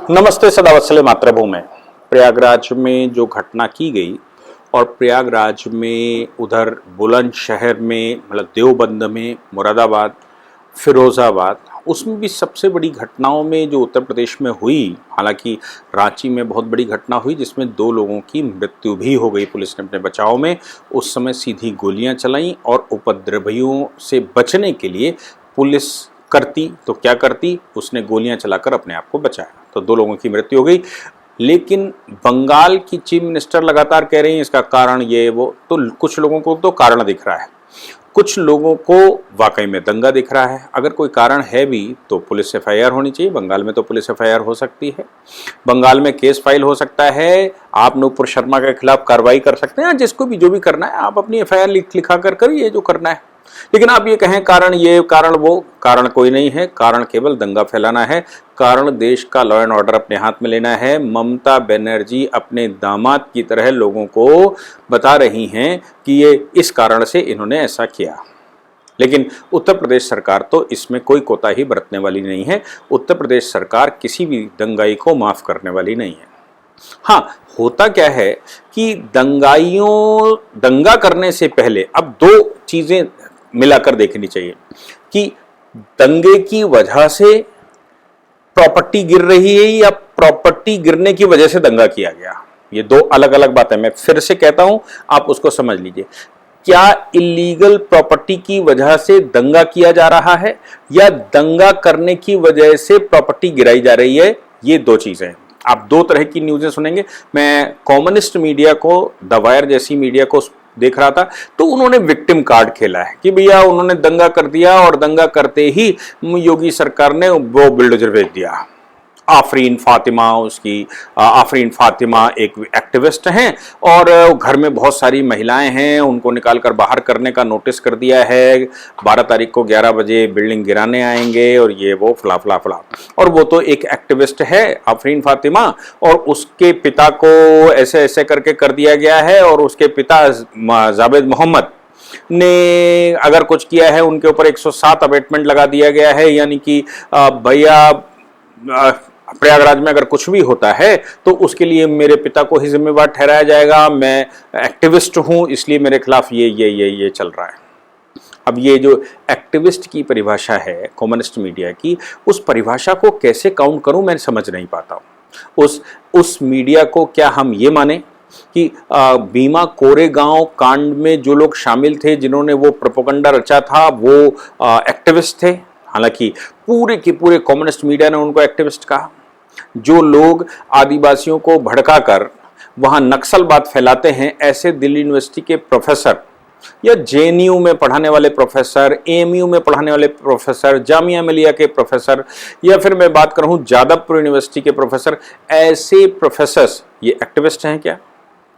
नमस्ते सदावत्सले मातृभूमि में। प्रयागराज में जो घटना की गई और प्रयागराज में उधर बुलंदशहर में मतलब देवबंद में मुरादाबाद फिरोज़ाबाद उसमें भी सबसे बड़ी घटनाओं में जो उत्तर प्रदेश में हुई, हालांकि रांची में बहुत बड़ी घटना हुई जिसमें 2 लोगों की मृत्यु भी हो गई। पुलिस ने अपने बचाव में उस समय सीधी गोलियां चलाईं और उपद्रवियों से बचने के लिए पुलिस करती तो क्या करती, उसने गोलियां चलाकर अपने आप को बचाया। तो 2 लोगों की मृत्यु हो गई। लेकिन बंगाल की चीफ मिनिस्टर लगातार कह रही हैं इसका कारण ये वो, तो कुछ लोगों को तो कारण दिख रहा है, कुछ लोगों को वाकई में दंगा दिख रहा है। अगर कोई कारण है भी तो पुलिस एफआईआर होनी चाहिए। बंगाल में तो पुलिस एफआईआर हो सकती है, बंगाल में केस फाइल हो सकता है, आप नूपुर शर्मा के खिलाफ कार्रवाई कर सकते हैं। जिसको भी जो भी करना है आप अपनी एफआईआर लिखा कर करिए जो करना है। लेकिन आप ये कहें कारण ये कारण वो, कारण कोई नहीं है। कारण केवल दंगा फैलाना है, कारण देश का लॉ एंड ऑर्डर अपने हाथ में लेना है। ममता बनर्जी अपने दामाद की तरह लोगों को बता रही हैं कि ये इस कारण से इन्होंने ऐसा किया। लेकिन उत्तर प्रदेश सरकार तो इसमें कोई कोताही बरतने वाली नहीं है। उत्तर प्रदेश सरकार किसी भी दंगाई को माफ करने वाली नहीं है। हाँ, होता क्या है कि दंगा करने से पहले अब 2 चीजें मिलाकर देखनी चाहिए कि दंगे की वजह से प्रॉपर्टी गिर रही है या प्रॉपर्टी गिरने की वजह से दंगा किया गया। ये 2 अलग अलग बातें। मैं फिर से कहता हूं, आप उसको समझ लीजिए। क्या इलीगल प्रॉपर्टी की वजह से दंगा किया जा रहा है या दंगा करने की वजह से प्रॉपर्टी गिराई जा रही है? ये 2 चीजें। आप 2 तरह की न्यूज़ें सुनेंगे। मैं कम्युनिस्ट मीडिया को, द वायर जैसी मीडिया को देख रहा था तो उन्होंने विक्टिम कार्ड खेला है कि भैया उन्होंने दंगा कर दिया और दंगा करते ही योगी सरकार ने वो बुलडोजर भेज दिया। आफरीन फातिमा एक एक्टिविस्ट हैं और घर में बहुत सारी महिलाएं हैं, उनको निकालकर बाहर करने का नोटिस कर दिया है। 12 तारीख को 11 बजे बिल्डिंग गिराने आएंगे और ये वो फला फला फला। और वो तो एक एक्टिविस्ट है आफरीन फातिमा, और उसके पिता को ऐसे ऐसे करके कर दिया गया है। और उसके पिता जावेद मोहम्मद ने अगर कुछ किया है उनके ऊपर 107 अबेटमेंट लगा दिया गया है। यानी कि भैया प्रयागराज में अगर कुछ भी होता है तो उसके लिए मेरे पिता को ही जिम्मेवार ठहराया जाएगा। मैं एक्टिविस्ट हूं इसलिए मेरे खिलाफ ये चल रहा है। अब ये जो एक्टिविस्ट की परिभाषा है कम्युनिस्ट मीडिया की, उस परिभाषा को कैसे काउंट करूं मैं समझ नहीं पाता हूं। उस मीडिया को क्या हम ये माने कि भीमा कोरेगांव कांड में जो लोग शामिल थे, जिन्होंने वो प्रोपेगेंडा रचा था, वो एक्टिविस्ट थे? हालांकि पूरे के पूरे कम्युनिस्ट मीडिया ने उनको एक्टिविस्ट कहा। जो लोग आदिवासियों को भड़काकर वहां नक्सलवाद फैलाते हैं, ऐसे दिल्ली यूनिवर्सिटी के प्रोफेसर या जेएनयू में पढ़ाने वाले प्रोफेसर, एएमयू में पढ़ाने वाले प्रोफेसर, जामिया मिलिया के प्रोफेसर, या फिर मैं बात करूं जादवपुर यूनिवर्सिटी के प्रोफेसर, ऐसे प्रोफेसर्स ये एक्टिविस्ट हैं क्या?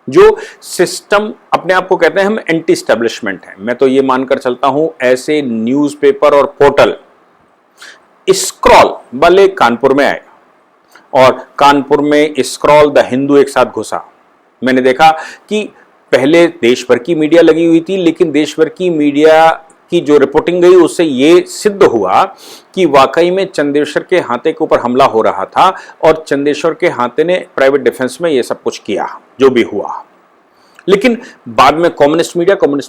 जो सिस्टम अपने आप को कहते हैं हम एंटी एस्टेब्लिशमेंट हैं। मैं तो ये मानकर चलता हूं ऐसे न्यूज़पेपर और पोर्टल स्क्रॉल वाले कानपुर में आए और कानपुर में स्क्रॉल द हिंदू एक साथ घुसा। मैंने देखा कि पहले देश भर की मीडिया लगी हुई थी, लेकिन देश भर की मीडिया की जो रिपोर्टिंग गई उससे ये सिद्ध हुआ कि वाकई में चंदेश्वर के हाथे के ऊपर हमला हो रहा था और चंदेश्वर के हाथे ने प्राइवेट डिफेंस में ये सब कुछ किया जो भी हुआ। लेकिन बाद में कम्युनिस्ट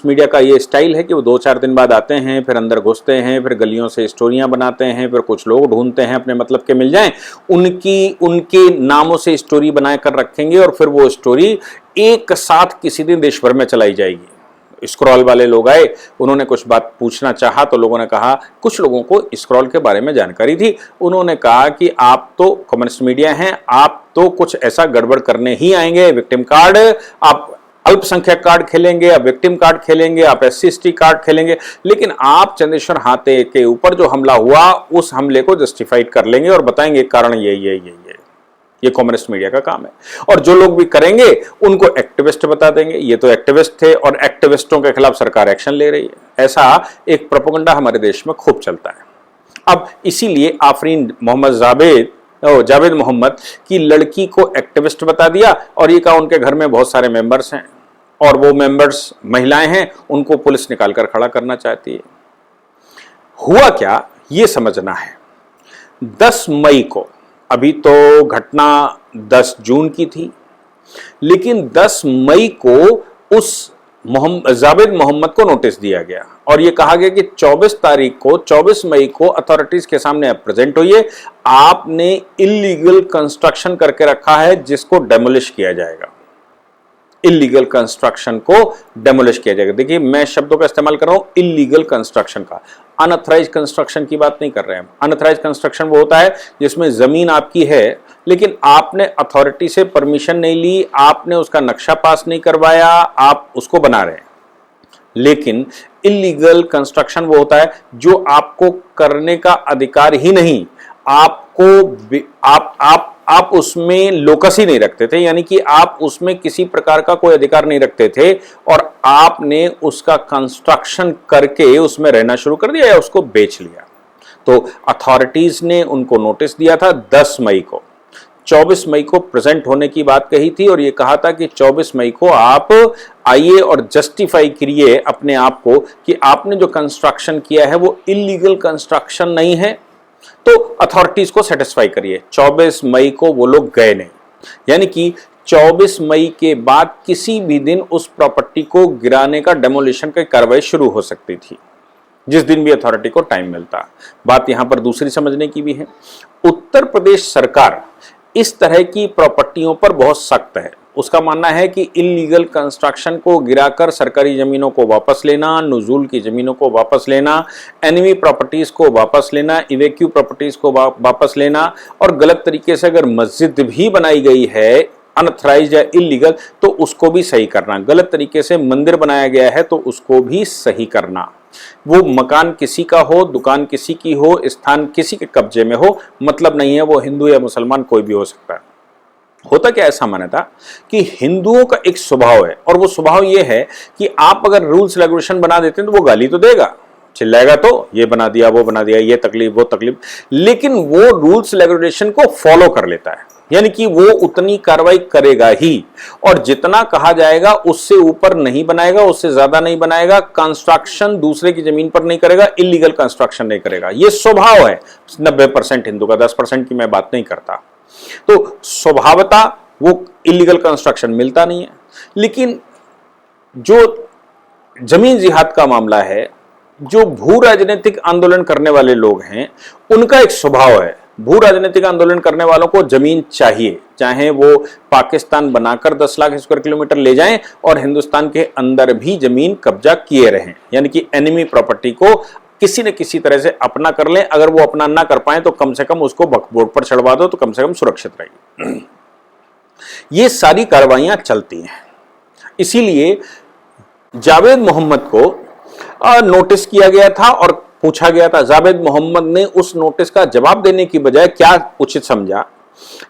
मीडिया का ये स्टाइल है कि वो 2-4 दिन बाद आते हैं, फिर अंदर घुसते हैं, फिर गलियों से स्टोरियां बनाते हैं, फिर कुछ लोग ढूंढते हैं अपने मतलब के मिल जाएं, उनके नामों से स्टोरी बनाकर रखेंगे और फिर वो स्टोरी एक साथ किसी दिन देश भर में चलाई जाएगी। स्क्रॉल वाले लोग आए, उन्होंने कुछ बात पूछना चाहा तो लोगों ने कहा, कुछ लोगों को स्क्रॉल के बारे में जानकारी थी, उन्होंने कहा कि आप तो कम्युनिस्ट मीडिया हैं, आप तो कुछ ऐसा गड़बड़ करने ही आएंगे। विक्टिम कार्ड, आप अल्पसंख्यक कार्ड खेलेंगे, आप विक्टिम कार्ड खेलेंगे, आप SC/ST कार्ड खेलेंगे, लेकिन आप चंदेश्वर हाथे के ऊपर जो हमला हुआ उस हमले को जस्टिफाइड कर लेंगे और बताएंगे कारण ये कम्युनिस्ट मीडिया का काम है। और जो लोग भी करेंगे उनको एक्टिविस्ट बता देंगे, ये तो एक्टिविस्ट थे और एक्टिविस्टों के खिलाफ सरकार एक्शन ले रही है। ऐसा एक प्रोपेगेंडा हमारे देश में खूब चलता है। अब इसीलिए आफरीन जावेद मोहम्मद की लड़की को एक्टिविस्ट बता दिया और ये कहा उनके घर में बहुत सारे मेंबर्स हैं और वो मेंबर्स महिलाएं हैं, उनको पुलिस निकालकर खड़ा करना चाहती है। हुआ क्या ये समझना है। 10 मई को अभी तो घटना 10 जून की थी, लेकिन 10 मई को उस जावेद मोहम्मद को नोटिस दिया गया और यह कहा गया कि 24 मई को अथॉरिटीज के सामने आप प्रेजेंट होइए, आपने इलीगल कंस्ट्रक्शन करके रखा है जिसको डेमोलिश किया जाएगा। इलीगल कंस्ट्रक्शन को डेमोलिश किया जाएगा। देखिए मैं शब्दों का इस्तेमाल कर रहा हूं, इलीगल कंस्ट्रक्शन का, अनऑथराइज कंस्ट्रक्शन की बात नहीं कर रहे हैं। अनऑथराइज कंस्ट्रक्शन वो होता है जिसमें जमीन आपकी है लेकिन आपने अथॉरिटी से परमिशन नहीं ली, आपने उसका नक्शा पास नहीं करवाया, आप उसको बना रहे हैं। लेकिन इलीगल कंस्ट्रक्शन वो होता है जो आपको करने का अधिकार ही नहीं, आपको आप उसमें लोकस ही नहीं रखते थे, यानी कि आप उसमें किसी प्रकार का कोई अधिकार नहीं रखते थे और आपने उसका कंस्ट्रक्शन करके उसमें रहना शुरू कर दिया या उसको बेच लिया। तो अथॉरिटीज ने उनको नोटिस दिया था 10 मई को, 24 मई को प्रेजेंट होने की बात कही थी और यह कहा था कि 24 मई को आप आइए और जस्टिफाई करिए अपने आप को कि आपने जो कंस्ट्रक्शन किया है वो इलीगल कंस्ट्रक्शन नहीं है, तो अथॉरिटीज को सेटिस्फाई करिए। 24 मई को वो लोग गए नहीं, यानी कि 24 मई के बाद किसी भी दिन उस प्रॉपर्टी को गिराने का, डेमोलिशन की कार्रवाई शुरू हो सकती थी, जिस दिन भी अथॉरिटी को टाइम मिलता। बात यहां पर दूसरी समझने की भी है, उत्तर प्रदेश सरकार इस तरह की प्रॉपर्टियों पर बहुत सख्त है। उसका मानना है कि इलीगल कंस्ट्रक्शन को गिराकर सरकारी जमीनों को वापस लेना, नुजूल की जमीनों को वापस लेना, एनिमी प्रॉपर्टीज को वापस लेना, इवेक्यू प्रॉपर्टीज को वापस लेना, और गलत तरीके से अगर मस्जिद भी बनाई गई है अनऑथराइज्ड या इलीगल तो उसको भी सही करना, गलत तरीके से मंदिर बनाया गया है तो उसको भी सही करना। वो मकान किसी का हो, दुकान किसी की हो, स्थान किसी के कब्जे में हो, मतलब नहीं है, वो हिंदू या मुसलमान कोई भी हो सकता है। होता क्या ऐसा माना था कि हिंदुओं का एक स्वभाव है और वो स्वभाव ये है कि आप अगर रूल्स रेगुलेशन बना देते हैं तो वो गाली तो देगा, चिल्लाएगा, तो ये बना दिया, वो बना दिया, ये तकलीफ, वो तकलीफ, लेकिन वो रूल्स रेगुलेशन को फॉलो कर लेता है, यानी कि वो उतनी कार्रवाई करेगा ही, और जितना कहा जाएगा उससे ऊपर नहीं बनाएगा, उससे ज्यादा नहीं बनाएगा, कंस्ट्रक्शन दूसरे की जमीन पर नहीं करेगा, इलीगल कंस्ट्रक्शन नहीं करेगा। ये स्वभाव है 90% हिंदू का, 10% की मैं बात नहीं करता। तो स्वभावता वो इलीगल कंस्ट्रक्शन मिलता नहीं है। लेकिन जो जमीन जिहाद का मामला है, जो भू राजनीतिक आंदोलन करने वाले लोग हैं, उनका एक स्वभाव है, भू राजनीतिक आंदोलन करने वालों को जमीन चाहिए, चाहे वो पाकिस्तान बनाकर 10 लाख स्क्वायर किलोमीटर ले जाएं और हिंदुस्तान के अंदर भी जमीन कब्जा किए रहें, यानी कि एनिमी प्रॉपर्टी को किसी न किसी तरह से अपना कर लें। अगर वो अपना ना कर पाए तो कम से कम उसको बोर्ड पर चढ़वा दो तो कम से कम सुरक्षित रहेगी। ये सारी कार्रवाइयां चलती हैं। इसीलिए जावेद मोहम्मद को नोटिस किया गया था और पूछा गया था। जावेद मोहम्मद ने उस नोटिस का जवाब देने की बजाय क्या उचित समझा,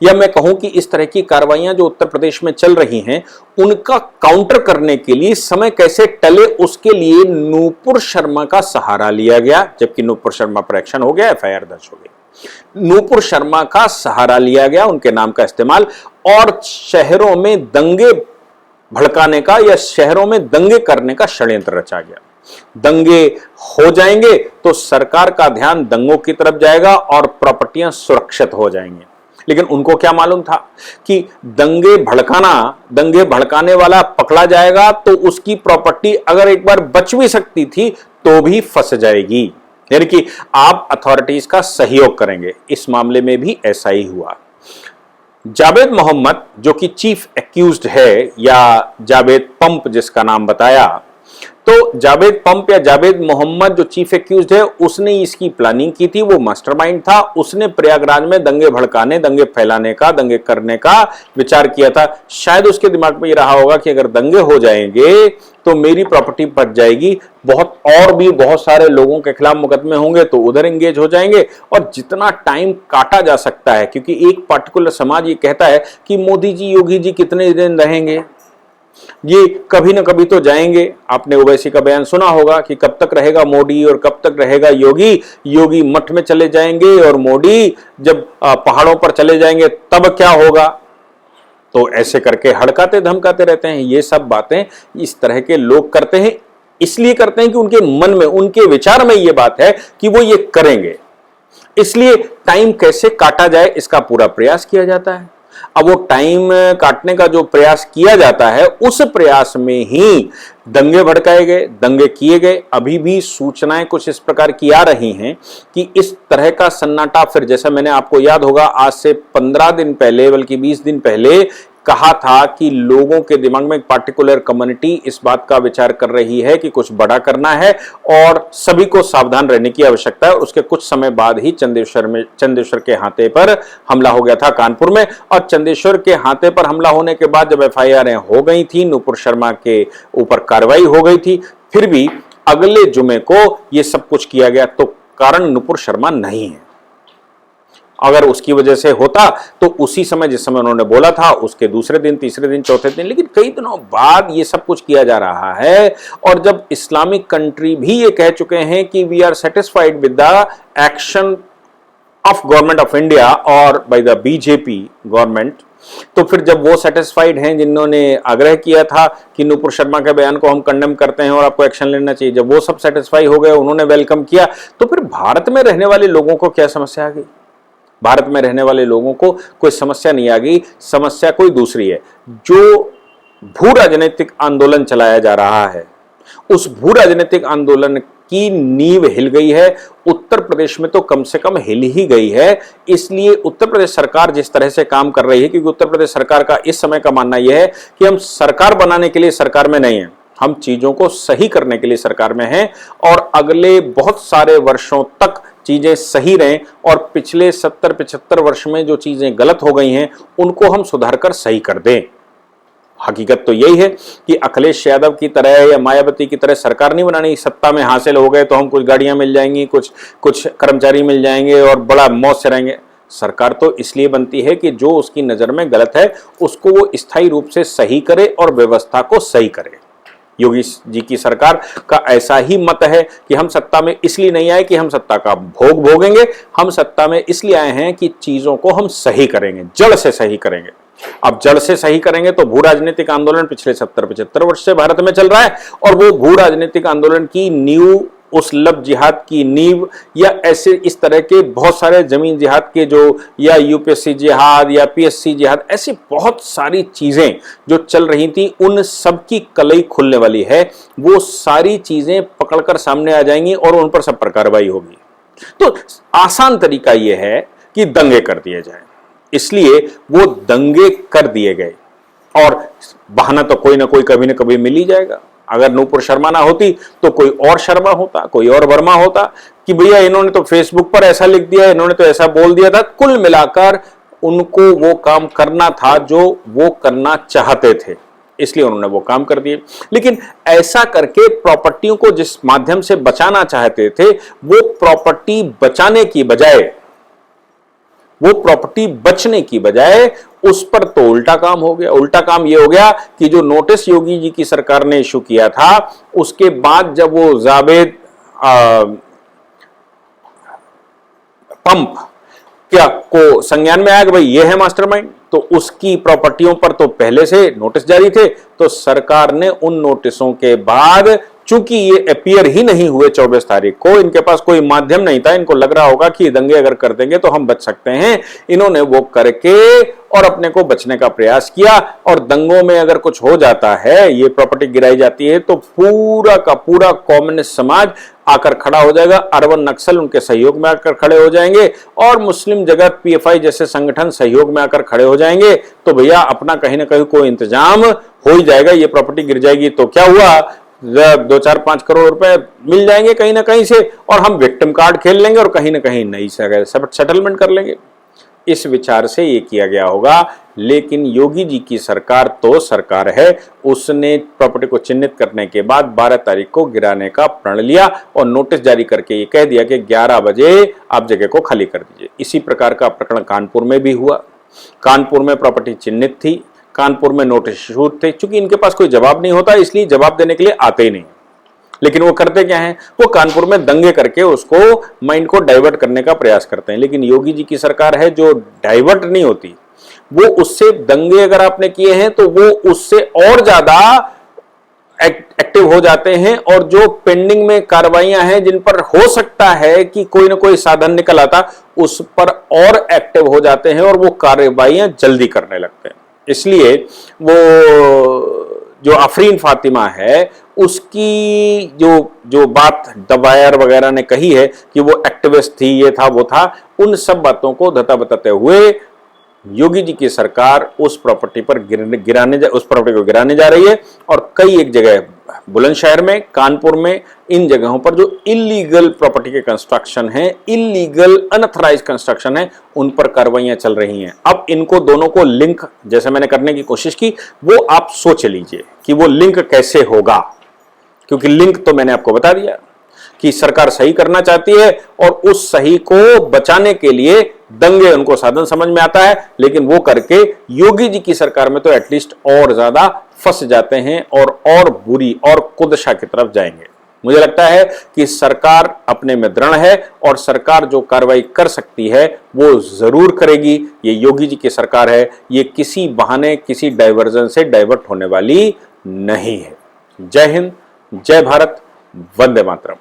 या मैं कहूं कि इस तरह की कार्रवाइयां जो उत्तर प्रदेश में चल रही हैं उनका काउंटर करने के लिए समय कैसे टले, उसके लिए नूपुर शर्मा का सहारा लिया गया। जबकि नूपुर शर्मा पर एक्शन हो गया, एफआईआर दर्ज हो गई, नूपुर शर्मा का सहारा लिया गया, उनके नाम का इस्तेमाल, और शहरों में दंगे भड़काने का या शहरों में दंगे करने का षड्यंत्र रचा गया। दंगे हो जाएंगे तो सरकार का ध्यान दंगों की तरफ जाएगा और प्रॉपर्टियां सुरक्षित हो जाएंगी। लेकिन उनको क्या मालूम था कि दंगे भड़काने वाला पकड़ा जाएगा तो उसकी प्रॉपर्टी अगर एक बार बच भी सकती थी तो भी फंस जाएगी, यानी कि आप अथॉरिटीज का सहयोग करेंगे। इस मामले में भी ऐसा ही हुआ। जावेद मोहम्मद जो कि चीफ एक्यूज्ड है, या जावेद पंप जिसका नाम बताया, तो जावेद पंप या जावेद मोहम्मद जो चीफ एक्यूज्ड है, उसने इसकी प्लानिंग की थी, वो मास्टरमाइंड था। उसने प्रयागराज में दंगे भड़काने, दंगे फैलाने का, दंगे करने का विचार किया था। शायद उसके दिमाग में ये रहा होगा कि अगर दंगे हो जाएंगे तो मेरी प्रॉपर्टी बच जाएगी, और भी बहुत सारे लोगों के खिलाफ मुकदमे होंगे तो उधर एंगेज हो जाएंगे, और जितना टाइम काटा जा सकता है, क्योंकि एक पार्टिकुलर समाज ये कहता है कि मोदी जी, योगी जी कितने दिन रहेंगे, ये कभी ना कभी तो जाएंगे। आपने ओवैसी का बयान सुना होगा कि कब तक रहेगा मोदी और कब तक रहेगा योगी, योगी मठ में चले जाएंगे और मोदी जब पहाड़ों पर चले जाएंगे तब क्या होगा। तो ऐसे करके हड़काते धमकाते रहते हैं। ये सब बातें इस तरह के लोग करते हैं, इसलिए करते हैं कि उनके मन में, उनके विचार में ये बात है कि वो ये करेंगे। इसलिए टाइम कैसे काटा जाए इसका पूरा प्रयास किया जाता है। अब वो टाइम काटने का जो प्रयास किया जाता है, उस प्रयास में ही दंगे भड़काए गए, दंगे किए गए। अभी भी सूचनाएं कुछ इस प्रकार की आ रही हैं कि इस तरह का सन्नाटा फिर, जैसा मैंने आपको याद होगा आज से 15 दिन पहले, बल्कि 20 दिन पहले कहा था कि लोगों के दिमाग में एक पार्टिकुलर कम्युनिटी इस बात का विचार कर रही है कि कुछ बड़ा करना है और सभी को सावधान रहने की आवश्यकता है। उसके कुछ समय बाद ही चंदेश्वर के हाथे पर हमला हो गया था कानपुर में, और चंदेश्वर के हाथे पर हमला होने के बाद जब एफआईआर हो गई थी, नूपुर शर्मा के ऊपर कार्रवाई हो गई थी, फिर भी अगले जुमे को यह सब कुछ किया गया। तो कारण नूपुर शर्मा नहीं है। अगर उसकी वजह से होता तो उसी समय, जिस समय उन्होंने बोला था, उसके दूसरे दिन, तीसरे दिन, चौथे दिन, लेकिन कई दिनों बाद ये सब कुछ किया जा रहा है। और जब इस्लामिक कंट्री भी ये कह चुके हैं कि we are satisfied with the action of government of India और बाय द बीजेपी गवर्नमेंट, तो फिर जब वो सेटिस्फाइड हैं जिन्होंने आग्रह किया था कि नूपुर शर्मा के बयान को हम कंडेम करते हैं और आपको एक्शन लेना चाहिए, जब वो सब सेटिस्फाई हो गए, उन्होंने वेलकम किया, तो फिर भारत में रहने वाले लोगों को क्या समस्या आ गई? भारत में रहने वाले लोगों को कोई समस्या नहीं आ गई। समस्या कोई दूसरी है। जो भू राजनीतिक आंदोलन चलाया जा रहा है, उस भू राजनीतिक आंदोलन की नींव हिल गई है। उत्तर प्रदेश में तो कम से कम हिल ही गई है। इसलिए उत्तर प्रदेश सरकार जिस तरह से काम कर रही है, क्योंकि उत्तर प्रदेश सरकार का इस समय का मानना यह है कि हम सरकार बनाने के लिए सरकार में नहीं है, हम चीजों को सही करने के लिए सरकार में हैं और अगले बहुत सारे वर्षों तक चीजें सही रहें और पिछले 70-75 वर्ष में जो चीजें गलत हो गई हैं उनको हम सुधार कर सही कर दें। हकीकत तो यही है कि अखिलेश यादव की तरह या मायावती की तरह सरकार नहीं बनानी। सत्ता में हासिल हो गए तो हम कुछ गाड़ियां मिल जाएंगी, कुछ कर्मचारी मिल जाएंगे और बड़ा मौज से रहेंगे। सरकार तो इसलिए बनती है कि जो उसकी नजर में गलत है उसको वो स्थायी रूप से सही करे और व्यवस्था को सही करे। योगी जी की सरकार का ऐसा ही मत है कि हम सत्ता में इसलिए नहीं आए कि हम सत्ता का भोग भोगेंगे, हम सत्ता में इसलिए आए हैं कि चीजों को हम सही करेंगे, जड़ से सही करेंगे। अब जड़ से सही करेंगे तो भू राजनीतिक आंदोलन पिछले 70-75 वर्ष से भारत में चल रहा है और वो भू राजनीतिक आंदोलन की नींव, उस लब जिहाद की नींव या ऐसे इस तरह के बहुत सारे जमीन जिहाद के जो, या यूपीएससी जिहाद या पीएससी जिहाद, ऐसी बहुत सारी चीजें जो चल रही थी, उन सब की कलई खुलने वाली है। वो सारी चीजें पकड़कर सामने आ जाएंगी और उन पर सब पर कार्रवाई होगी। तो आसान तरीका यह है कि दंगे कर दिए जाए, इसलिए वो दंगे कर दिए गए और बहाना तो कोई ना कोई कभी ना कभी मिल ही जाएगा। अगर नूपुर शर्मा ना होती तो कोई और शर्मा होता, कोई और वर्मा होता कि भैया इन्होंने तो फेसबुक पर ऐसा लिख दिया, इन्होंने तो ऐसा बोल दिया था। कुल मिलाकर उनको वो काम करना था जो वो करना चाहते थे, इसलिए उन्होंने वो काम कर दिए। लेकिन ऐसा करके प्रॉपर्टियों को जिस माध्यम से बचाना चाहते थे, वो प्रॉपर्टी बचाने की बजाय, वो प्रॉपर्टी बचने की बजाय उस पर तो उल्टा काम हो गया। उल्टा काम यह हो गया कि जो नोटिस योगी जी की सरकार ने इशू किया था, उसके बाद जब वो जावेद पंप क्या को संज्ञान में आया कि भाई ये है मास्टरमाइंड, तो उसकी प्रॉपर्टियों पर तो पहले से नोटिस जारी थे, तो सरकार ने उन नोटिसों के बाद, चूंकि ये अपीयर ही नहीं हुए 24 तारीख को, इनके पास कोई माध्यम नहीं था, इनको लग रहा होगा कि दंगे अगर कर देंगे तो हम बच सकते हैं, इन्होंने वो करके और अपने को बचने का प्रयास किया। और दंगों में अगर कुछ हो जाता है, ये प्रॉपर्टी गिराई जाती है, तो पूरा का पूरा कम्युनिस्ट समाज आकर खड़ा हो जाएगा, अरबन नक्सल उनके सहयोग में आकर खड़े हो जाएंगे और मुस्लिम जगत, पीएफआई जैसे संगठन सहयोग में आकर खड़े हो जाएंगे। तो भैया अपना कहीं ना कहीं कोई इंतजाम हो ही जाएगा। ये प्रॉपर्टी गिर जाएगी तो क्या हुआ, 2-4-5 करोड़ रुपए मिल जाएंगे कहीं ना कहीं से और हम विक्टिम कार्ड खेल लेंगे और कहीं ना कहीं नई सेटलमेंट कर लेंगे। इस विचार से ये किया गया होगा। लेकिन योगी जी की सरकार तो सरकार है, उसने प्रॉपर्टी को चिन्हित करने के बाद 12 तारीख को गिराने का प्रण लिया और नोटिस जारी करके ये कह दिया कि 11 बजे आप जगह को खाली कर दीजिए। इसी प्रकार का प्रकरण कानपुर में भी हुआ। कानपुर में प्रॉपर्टी चिन्हित थी, कानपुर में नोटिस इशू थे। चूंकि इनके पास कोई जवाब नहीं होता, इसलिए जवाब देने के लिए आते ही नहीं। लेकिन वो करते क्या हैं, वो कानपुर में दंगे करके उसको, माइंड को डाइवर्ट करने का प्रयास करते हैं। लेकिन योगी जी की सरकार है जो डाइवर्ट नहीं होती, वो उससे, दंगे अगर आपने किए हैं तो वो उससे और ज्यादा एक्टिव हो जाते हैं और जो पेंडिंग में कार्रवाइयां हैं जिन पर हो सकता है कि कोई ना कोई साधन निकल आता, उस पर और एक्टिव हो जाते हैं और वो कार्रवाइयां जल्दी करने लगते हैं। इसलिए वो जो आफरीन फातिमा है उसकी जो जो बात दबायर वगैरह ने कही है कि वो एक्टिविस्ट थी, ये था वो था, उन सब बातों को धता बताते हुए योगी जी की सरकार उस प्रॉपर्टी पर उस प्रॉपर्टी को गिराने जा रही है। और कई एक जगह बुलंदशहर में, कानपुर में, इन जगहों पर जो इलीगल प्रॉपर्टी के कंस्ट्रक्शन है, इलीगल अनऑथराइज कंस्ट्रक्शन है, उन पर कार्रवाइयां चल रही हैं। अब इनको दोनों को लिंक जैसे मैंने करने की कोशिश की, वो आप सोच लीजिए कि वो लिंक कैसे होगा, क्योंकि लिंक तो मैंने आपको बता दिया कि सरकार सही करना चाहती है और उस सही को बचाने के लिए दंगे उनको साधन समझ में आता है, लेकिन वो करके योगी जी की सरकार में तो एटलीस्ट और ज्यादा फंस जाते हैं और बुरी और कुदशा की तरफ जाएंगे। मुझे लगता है कि सरकार अपने में दृढ़ है और सरकार जो कार्रवाई कर सकती है वो जरूर करेगी। ये योगी जी की सरकार है, ये किसी बहाने किसी डाइवर्जन से डाइवर्ट होने वाली नहीं है। जय हिंद, जय भारत, वंदे मातरम।